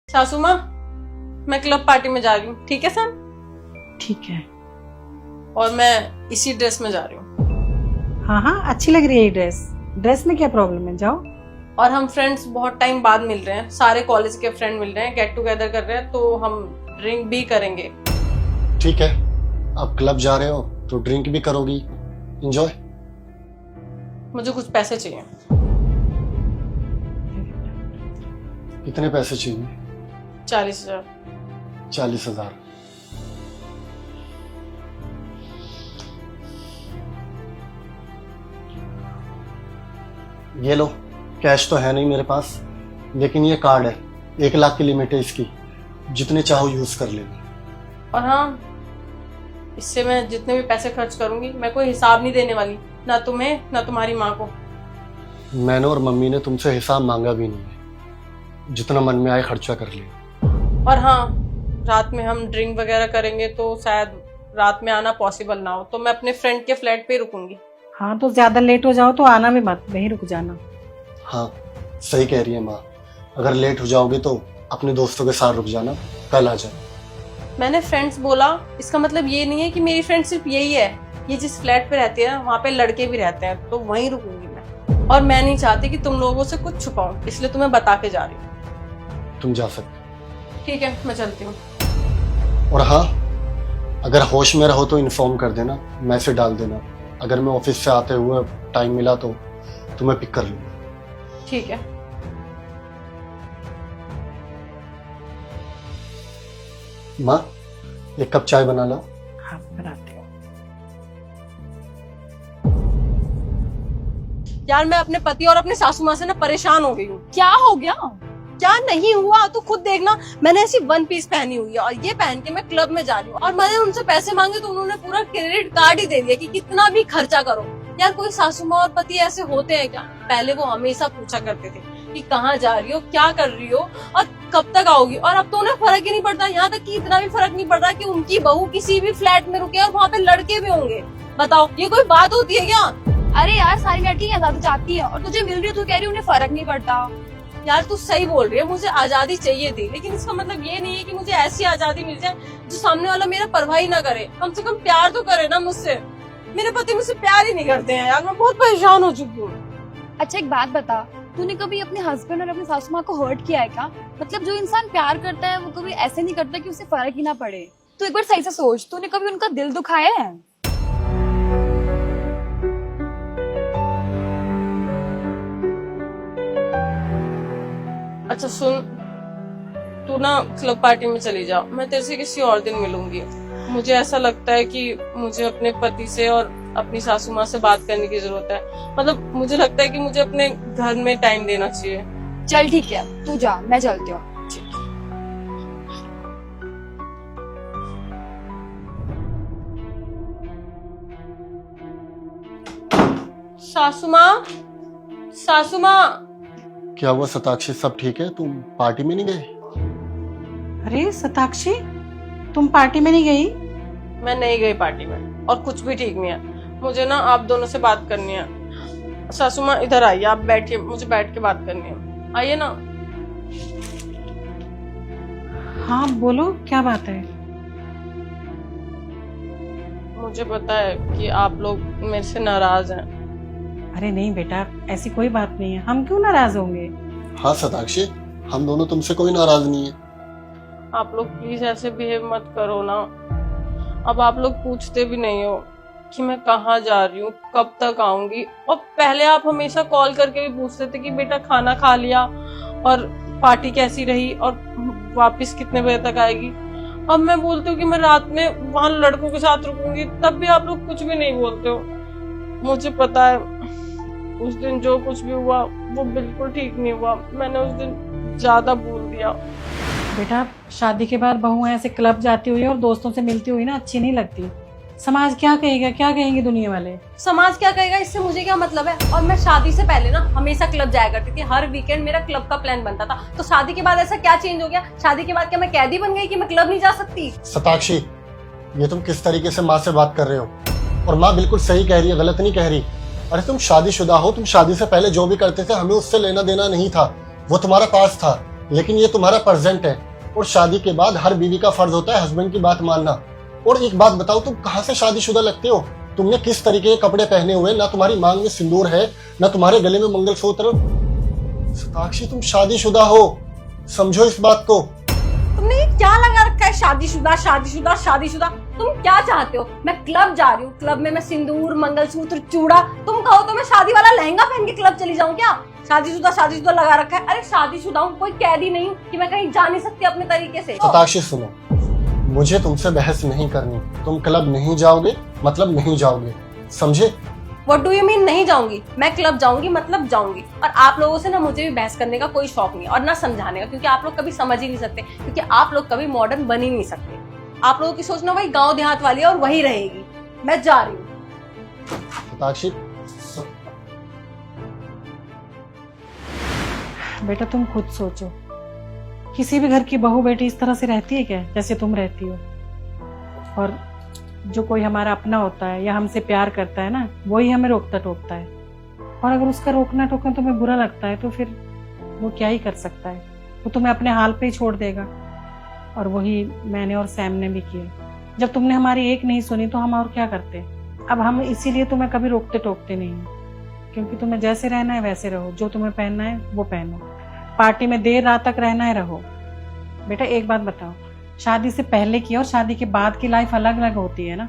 सासू माँ, मैं क्लब पार्टी में जा रही हूँ, ठीक है सर? ठीक है। और मैं इसी ड्रेस में जा रही हूँ। हाँ हाँ, अच्छी लग रही है ये ड्रेस। ड्रेस में क्या प्रॉब्लम है, जाओ। और हम फ्रेंड्स बहुत टाइम बाद मिल रहे हैं, सारे कॉलेज के फ्रेंड मिल रहे हैं, गेट टुगेदर कर रहे हैं, तो हम ड्रिंक भी करेंगे। ठीक है, आप क्लब जा रहे हो तो ड्रिंक भी करोगी, एंजॉय। मुझे कुछ पैसे चाहिए। कितने पैसे चाहिए? 40,000। 40,000। ये लो, कैश तो है नहीं मेरे पास, लेकिन ये कार्ड है, 1 लाख की लिमिट है इसकी, जितने चाहो यूज कर लेना। और हाँ, इससे मैं जितने भी पैसे खर्च करूंगी मैं कोई हिसाब नहीं देने वाली, ना तुम्हें ना तुम्हारी माँ को। मैंने और मम्मी ने तुमसे हिसाब मांगा भी नहीं है, जितना मन में आए खर्चा कर लिया। और हाँ, रात में हम ड्रिंक वगैरह करेंगे तो शायद रात में आना पॉसिबल ना हो, तो मैं अपने फ्रेंड के फ्लैट पे रुकूंगी। हाँ, तो ज्यादा लेट हो जाओ तो आना भी मत, वहीं रुक जाना। हाँ, सही कह रही है माँ, अगर लेट हो जाओगे तो अपने दोस्तों के साथ रुक जाना, कल आ जाए। मैंने फ्रेंड्स बोला, इसका मतलब ये नहीं है कि मेरी फ्रेंड सिर्फ यही है। ये जिस फ्लैट पे रहती है ना, वहाँ पे लड़के भी रहते हैं, तो वहीं रुकूंगी मैं। और मैं नहीं चाहती कि तुम लोगों से कुछ छुपाऊं, इसलिए तुम्हें बता के जा रही हूँ। तुम जा सकते। ठीक है, मैं चलती हूँ। और हाँ, अगर होश में रहो तो इन्फॉर्म कर देना, मैसेज डाल देना, अगर मैं ऑफिस से आते हुए टाइम मिला तो तुम्हें पिक कर लूंगा। ठीक है। माँ, 1 कप चाय बना लो। हाँ, बनाते हो। यार, मैं अपने पति और अपने सासू माँ से ना परेशान हो गई हूँ। क्या हो गया? क्या नहीं हुआ तो खुद देखना। मैंने ऐसी 1 पीस पहनी हुई है और ये पहन के मैं क्लब में जा रही हूँ, और मैंने उनसे पैसे मांगे तो उन्होंने पूरा क्रेडिट कार्ड ही दे दिया कि कितना भी खर्चा करो। यार, कोई सासू माँ और पति ऐसे होते हैं क्या? पहले वो हमेशा पूछा करते थे कि कहाँ जा रही हो, क्या कर रही हो और कब तक आओगी, और अब तो उन्हें फर्क ही नहीं पड़ता। यहाँ तक कि इतना भी फर्क नहीं पड़ रहा कि उनकी बहू किसी भी फ्लैट में रुके और वहाँ पे लड़के भी होंगे। बताओ, ये कोई बात होती है क्या? अरे यार, सारी लड़की आजादी चाहती है और तुझे मिल रही है, तू कह रही है उन्हें फर्क नहीं पड़ता। यार, तू सही बोल रही है, मुझे आजादी चाहिए थी, लेकिन इसका मतलब ये नहीं है कि मुझे ऐसी आजादी मिल जाए जो सामने वाला मेरा परवाह ही ना करे। कम से कम प्यार तो करे ना मुझसे। मेरे पति मुझसे प्यार ही नहीं करते हैं यार, मैं बहुत परेशान हो चुकी हूँ। अच्छा, एक बात बता, तूने कभी अपने हस्बैंड और अपनी सासू माँ को हर्ट किया है क्या? मतलब जो इंसान प्यार करता है वो कभी ऐसे नहीं करता कि उसे फर्क ही ना पड़े। तू एक बार सही से सोच, तूने कभी उनका दिल दुखाया है? अच्छा सुन, तू ना क्लब पार्टी में चली जा, मैं तेरे से किसी और दिन मिलूंगी। मुझे ऐसा लगता है कि मुझे अपने पति से और अपनी सासू माँ से बात करने की जरूरत है। मतलब मुझे लगता है कि मुझे अपने घर में टाइम देना चाहिए। चल ठीक है, तू जा, मैं चलती हूँ। सासू माँ, सासू माँ। क्या हुआ शताक्षी, सब ठीक है? तुम पार्टी में नहीं गए? अरे शताक्षी, तुम पार्टी में नहीं गई? मैं नहीं गई पार्टी में, और कुछ भी ठीक नहीं है। मुझे ना आप दोनों से बात करनी है। सासू माँ, इधर आइए, आप बैठिए, मुझे बैठ के बात करनी है। आइए ना। हाँ बोलो, क्या बात है? मुझे पता है कि आप लोग मेरे से नाराज हैं। अरे नहीं बेटा, ऐसी कोई बात नहीं है, हम क्यों नाराज होंगे? हाँ शताक्षी, हम दोनों तुमसे कोई नाराज नहीं है। आप लोग प्लीज ऐसे बिहेव मत करो ना। अब आप लोग पूछते भी नहीं हो कि मैं कहाँ जा रही हूँ, कब तक आऊंगी। और पहले आप हमेशा कॉल करके भी पूछते थे कि बेटा खाना खा लिया और पार्टी कैसी रही और वापस कितने बजे तक आएगी। अब मैं बोलती हूँ कि मैं रात में वहां लड़कों के साथ रुकूंगी, तब भी आप लोग कुछ भी नहीं बोलते हो। मुझे पता है उस दिन जो कुछ भी हुआ वो बिल्कुल ठीक नहीं हुआ। मैंने उस दिन ज्यादा बोल दिया। बेटा, शादी के बाद बहुएं ऐसे क्लब जाती हुई और दोस्तों से मिलती हुई ना अच्छी नहीं लगती। समाज क्या कहेगा, क्या कहेंगे दुनिया वाले? समाज क्या कहेगा, इससे मुझे क्या मतलब है? और मैं शादी से पहले ना हमेशा क्लब जाया करती थी, हर वीकेंड मेरा क्लब का प्लान बनता था। तो शादी के बाद ऐसा क्या चेंज हो गया? शादी के बाद क्या मैं कैदी बन गई कि मैं क्लब नहीं जा सकती? शताक्षी, ये तुम किस तरीके से माँ से बात कर रहे हो? और माँ बिल्कुल सही कह रही है, गलत नहीं कह रही। अरे तुम शादीशुदा हो, तुम शादी से पहले जो भी करते थे हमें उससे लेना देना नहीं था, वो तुम्हारा पास था। लेकिन ये तुम्हारा प्रेजेंट है, और शादी के बाद हर बीवी का फर्ज होता है हस्बैंड की बात मानना। और एक बात बताओ, तुम कहाँ से शादीशुदा लगते हो? तुमने किस तरीके के कपड़े पहने हुए, ना तुम्हारी मांग में सिंदूर है, ना तुम्हारे गले में मंगलसूत्र। साक्षी, तुम शादीशुदा हो, समझो इस बात को। तुमने ये क्या लगा रखा है, शादीशुदा शादीशुदा शादीशुदा? तुम क्या चाहते हो? मैं क्लब जा रही हूँ, क्लब में मैं सिंदूर, मंगलसूत्र, चूड़ा, तुम कहो तो मैं शादी वाला लहंगा पहन के क्लब चली जाऊँ क्या? शादीशुदा शादीशुदा लगा रखा है। अरे शादीशुदा हूँ, कोई कैदी नहीं हूँ कि मैं कहीं जा नहीं सकती अपने तरीके से। साक्षी सुनो, मुझे तुमसे बहस नहीं करनी। तुम क्लब नहीं जाओगे मतलब नहीं जाओगे, समझे? What do you mean नहीं जाऊंगी? मैं क्लब जाऊंगी मतलब जाऊंगी। और आप लोगों से ना मुझे भी बहस करने का कोई शौक नहीं है और ना समझाने का, क्योंकि आप लोग कभी समझ ही नहीं सकते, क्योंकि आप लोग कभी मॉडर्न बन ही नहीं सकते। आप लोगों की सोच ना वही गांव देहात वाली है और वही रहेगी। मैं जा रही हूँ। साक्षी, बेटा तुम खुद सोचो, किसी भी घर की बहू बेटी इस तरह से रहती है क्या जैसे तुम रहती हो? और जो कोई हमारा अपना होता है या हमसे प्यार करता है ना, वही हमें रोकता टोकता है। और अगर उसका रोकना टोकना तुम्हें बुरा लगता है तो फिर वो क्या ही कर सकता है, वो तुम्हें अपने हाल पे ही छोड़ देगा। और वही मैंने और सैम ने भी किया। जब तुमने हमारी एक नहीं सुनी तो हम और क्या करते। अब हम इसीलिए तुम्हें कभी रोकते टोकते नहीं हैं, क्योंकि तुम्हें जैसे रहना है वैसे रहो, जो तुम्हें पहनना है वो पहनो, पार्टी में देर रात तक रहना है रहो। बेटा एक बात बताओ, शादी से पहले की और शादी के बाद की लाइफ अलग अलग होती है ना।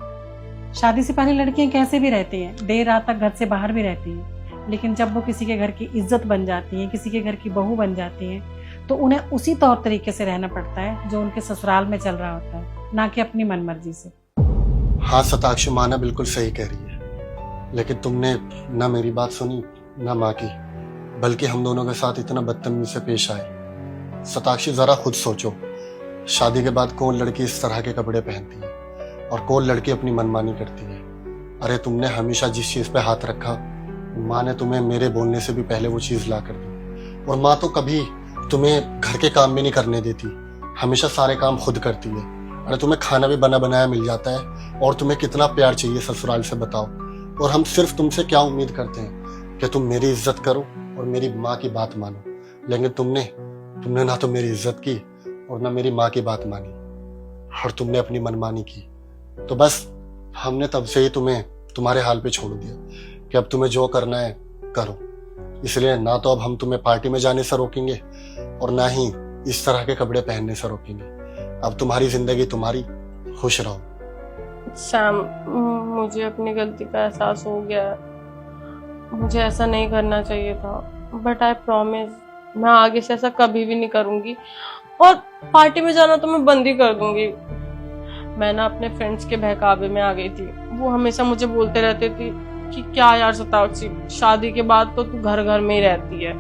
शादी से पहले लड़कियां कैसे भी रहती हैं, देर रात तक घर से बाहर भी रहती हैं, लेकिन जब वो किसी के घर की इज्जत बन जाती हैं, किसी के घर की बहू बन जाती हैं, तो उन्हें उसी तौर तरीके से रहना पड़ता है जो उनके ससुराल में चल रहा होता है, ना कि अपनी मनमर्जी से। हाँ साक्षी, माना बिल्कुल सही कह रही है, लेकिन तुमने ना मेरी बात सुनी ना माँ की, बल्कि हम दोनों के साथ इतना बदतमीजी से पेश आए। साक्षी जरा खुद सोचो, शादी के बाद कौन लड़की इस तरह के कपड़े पहनती है और कौन लड़की अपनी मनमानी करती है? अरे तुमने हमेशा जिस चीज पे हाथ रखा, माँ ने तुम्हें मेरे बोलने से भी पहले वो चीज ला कर दी। और माँ तो कभी तुम्हें घर के काम भी नहीं करने देती, हमेशा सारे काम खुद करती है। अरे तुम्हें खाना भी बना बनाया मिल जाता है, और तुम्हें कितना प्यार चाहिए ससुराल से बताओ। और हम सिर्फ तुमसे क्या उम्मीद करते हैं कि तुम मेरी इज्जत करो और मेरी माँ की बात मानो, लेकिन तुमने ना तो मेरी इज्जत की और ना मेरी माँ की बात मानी, और तुमने अपनी मनमानी की। तो बस हमने तब से ही तुम्हें तुम्हारे हाल पे छोड़ दिया कि अब तुम्हें जो करना है करो। इसलिए ना तो अब हम तुम्हें पार्टी में जाने से रोकेंगे और ना ही इस तरह के कपड़े पहनने से रोकेंगे। अब तुम्हारी जिंदगी तुम्हारी, खुश रहो। सैम, मुझे अपनी गलती का एहसास हो गया है। मुझे ऐसा नहीं करना चाहिए था, बट आई प्रॉमिस मैं आगे से ऐसा कभी भी नहीं करूंगी। और पार्टी में जाना तो मैं बंद ही कर दूंगी। मैं ना अपने फ्रेंड्स के बहकावे में आ गई थी। वो हमेशा मुझे बोलते रहते थे कि क्या यार साक्षी, शादी के बाद तो तू घर घर में ही रहती है,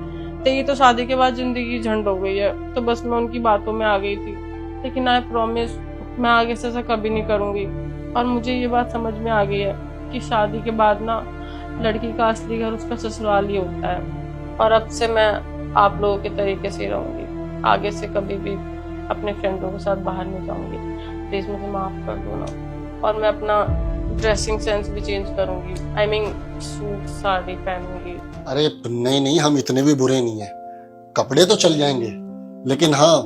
तेरी तो शादी के बाद जिंदगी झंड हो गई है। तो बस मैं उनकी बातों में आ गई थी, लेकिन आई प्रॉमिस मैं आगे से ऐसा कभी नहीं करूंगी। और मुझे ये बात समझ में आ गई है कि शादी के बाद ना लड़की का असली घर उसका ससुराल ही होता है। और अब से मैं आप लोगों के तरीके से रहूंगी, आगे से कभी भी अपने फ्रेंडों के साथ बाहर नहीं जाऊंगी। प्लीज मुझे माफ कर दो ना। और मैं अपना ड्रेसिंग सेंस भी चेंज करूंगी, आई मीन सूट साड़ी पहनूंगी। अरे नहीं, हम इतने भी बुरे नहीं है, कपड़े तो चल जाएंगे, लेकिन हाँ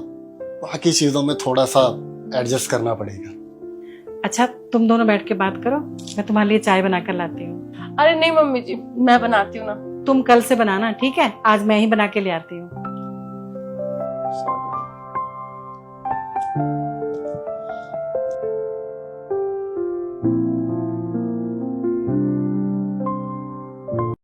बाकी चीजों में थोड़ा सा एडजस्ट करना पड़ेगा। अच्छा तुम दोनों बैठ के बात करो, मैं तुम्हारे लिए चाय बना कर लाती हूँ। अरे नहीं मम्मी जी, मैं बनाती हूँ ना। तुम कल से बनाना, ठीक है? आज मैं ही बना के ले आती हूँ।